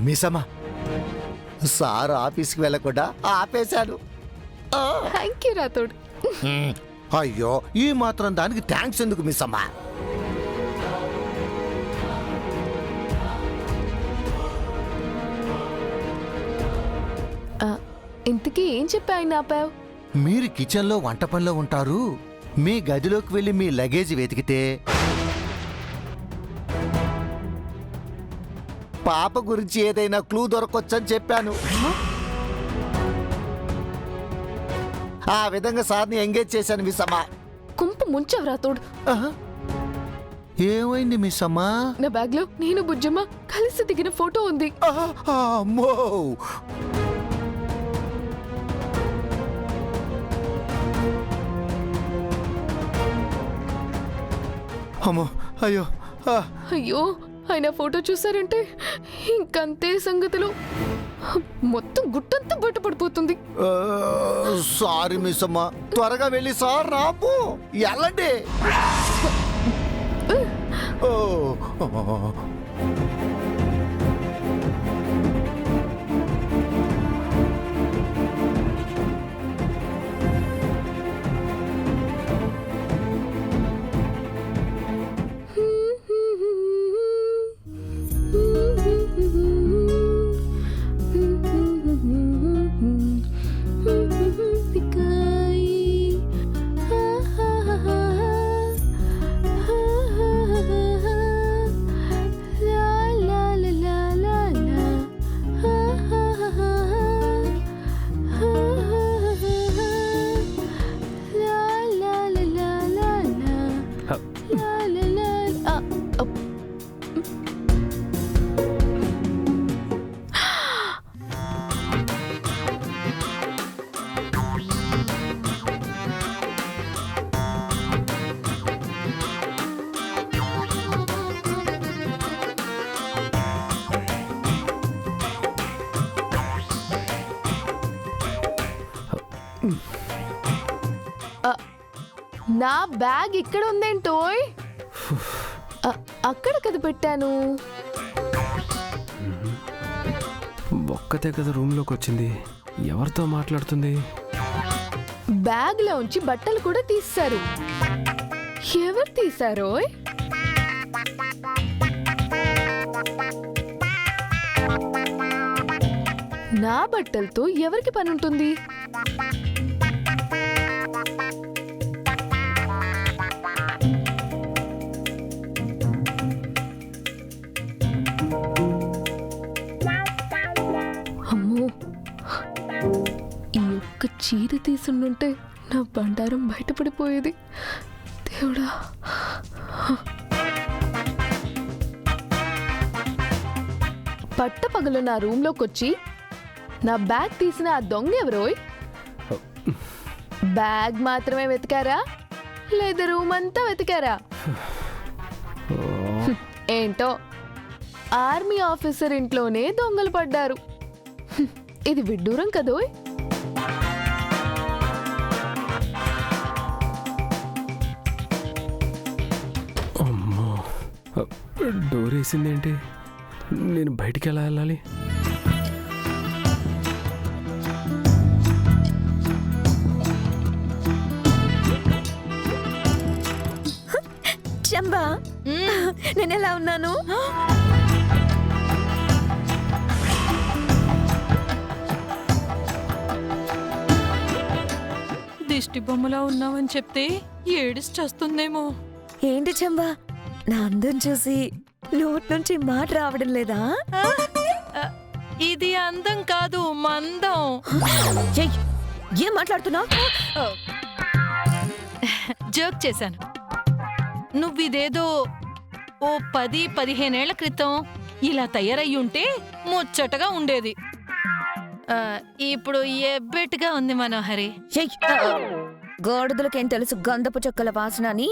మిసమ్మా, sir ఆఫీస్కి వెళ్ళకుండా ఆపేశాను. Thank you Rathod. అయ్యో, ఈ మాత్రం దానికి థ్యాంక్స్ ఎందుకు మిసమ్మా? ఇంతకీ ఏం చెప్పి ఆయన ఆపావు? మీరు కిచెన్లో వంట పనిలో ఉంటారు, మీ గదిలోకి వెళ్ళి మీ లగేజ్ వెతికితే పాప గురించి ఏదైనా క్లూ దొరకొచ్చని చెప్పాను. ఆ విధంగా సార్ని ఎంగేజ్ చేశాను మిస్సమ్మా. కుంపు ముంచావు రాథోడ్. ఏమైంది మిస్సమ్మా? నా బ్యాగ్ లో నేను బుజ్జమ్మ కలిసి దిగిన ఫోటో ఉంది. అమ్మో, అమ్మో, అయ్యో. అయ్యో, ఆయన ఫోటో చూసారంటే ఇంకంతే సంగతులు. మొత్తం గుట్టంతా బయటపడిపోతుంది. సారీ మిస్సమ్మా, త్వరగా వెళ్ళి సార్ రాపు వెళ్ళండి. నా బ్యాగ్ ఇక్కడ ఉందేంటోయ్? అక్కడ కదా పెట్టాను. ఒక్కతే కదా రూమ్లోకి వచ్చింది, ఎవరితో మాట్లాడుతుంది? బ్యాగ్ లో ఉంచి బట్టలు కూడా తీశారు. ఎవరు తీశారోయ్? నా బట్టలతో ఎవరికి పని ఉంటుంది? అమ్మో, ఈ ఒక్క చీర తీసుండుంటే నా బండారం బయటపడిపోయేది. దేవుడా. పట్టపగలు నా రూమ్లోకి వచ్చి నా బ్యాగ్ తీసిన ఆ దొంగ ఎవరోయ్? బ్యాగ్ మాత్రమే వెతికారా లేదా రూమ్ అంతా వెతికారా? ఏంటో, ఆర్మీ ఆఫీసర్ ఇంట్లోనే దొంగలు పడ్డారు. ఇది విడ్డూరం కదోయ్. అమ్మో, డోర్ వేసిందేంటి? నేను బయటికి ఎలా వెళ్ళాలి? చంబా, నేను ఎలా ఉన్నాను? దిష్టి బొమ్మలా ఉన్నావని చెప్తే ఏడిసి చేస్తుందేమో. ఏంటి చంబా, నా అందం చూసి నోట్ నుంచి మాట రావడం లేదా? ఇది అందం కాదు, మందం. ఏం మాట్లాడుతున్నావు? జోక్ చేశాను. నువ్విదేదో ఓ 10-15 ఏళ్ల క్రితం ఇలా తయారయ్యి ఉంటే ముచ్చటగా ఉండేది. ఇప్పుడు ఎబ్బెట్టుగా ఉంది మనోహరి. గాడిదలకేం తెలుసు గంధపు చెక్కల వాసన అని?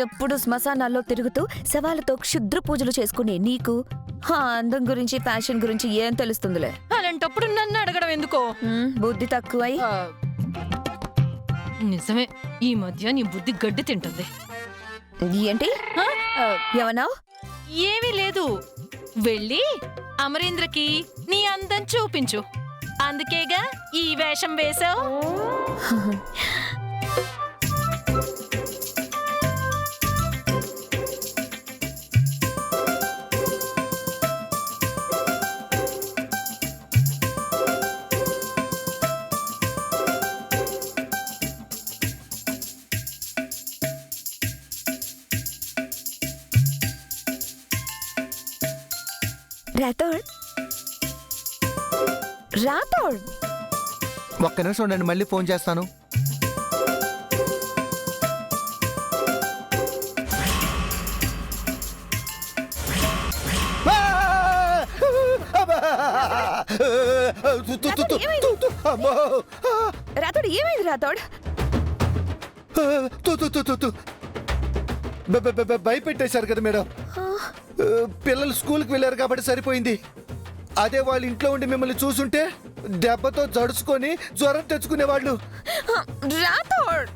ఎప్పుడు శ్మశానాల్లో తిరుగుతూ శవాలతో క్షుద్ర పూజలు చేసుకునే నీకు అందం గురించి ఫ్యాషన్ గురించి ఏం తెలుస్తుందిలే. అలాంటప్పుడు నన్ను అడగడం ఎందుకో? బుద్ధి తక్కువై. నిజమే, ఈ మధ్య నీ బుద్ధి గడ్డి తింటుంది. ఏంటి ఏమన్నావు? ఏమీ లేదు. వెళ్ళి అమరేంద్రకి నీ అందం చూపించు. అందుకేగా ఈ వేషం వేశావు. రాథోడ్, రాథోడ్, ఒక్క నిమిషం ఉండండి, మళ్ళీ ఫోన్ చేస్తాను. రాథోడ్ ఏమైంది రాథోడ్? భయపెట్టేశారు కదా మేడం. పిల్లలు స్కూల్కి వెళ్ళారు కాబట్టి సరిపోయింది. అదే వాళ్ళ ఇంట్లో ఉండి మిమ్మల్ని చూసుంటే దెబ్బతో జడుచుకొని జ్వరం తెచ్చుకునేవాళ్ళు. రాథోడ్,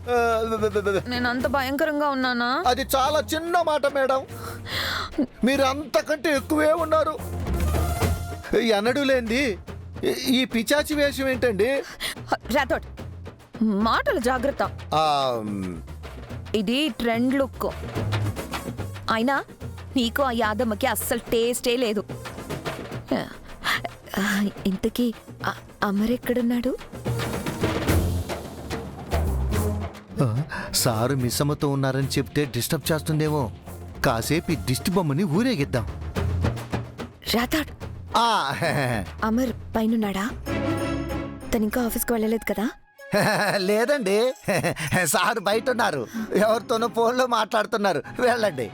నేను అంత భయంకరంగా ఉన్నానా? అది చాలా చిన్న మాట మేడం, మీరు అంతకంటే ఎక్కువే ఉన్నారు. ఎన్నడూ లేంది ఈ పిచాచి వేషం ఏంటండి? రాథోడ్, మాటలు జాగ్రత్త. ఇది ట్రెండ్ లుక్. అయినా నీకు ఆ యాదమ్మకి అస్సలు టేస్టే లేదు. ఇంతకీ అమర్ ఎక్కడున్నాడు? సారు మిస్సమ్మతో ఉన్నారని చెప్తే డిస్టర్బ్ చేస్తుందేమో. కాసేపు ఈ దిష్టి బొమ్మని ఊరేగిద్దాం. రాథోడ్, అమర్ పైనున్నాడా? తను ఇంకా ఆఫీస్కి వెళ్ళలేదు కదా? లేదండి, సారు బయట ఉన్నారు, ఎవరితోనో ఫోన్లో మాట్లాడుతున్నారు. వెళ్ళండి.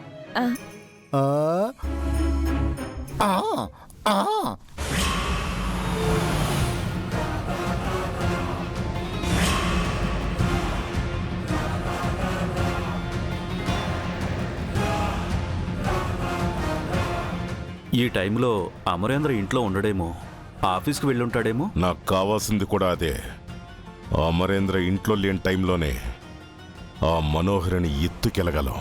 ఈ టైంలో అమరేంద్ర ఇంట్లో ఉండడేమో, ఆఫీస్కి వెళ్ళుంటాడేమో. నాకు కావాల్సింది కూడా అదే. అమరేంద్ర ఇంట్లో లేని టైంలోనే ఆ మనోహరిని ఎత్తుకెళ్ళగలం.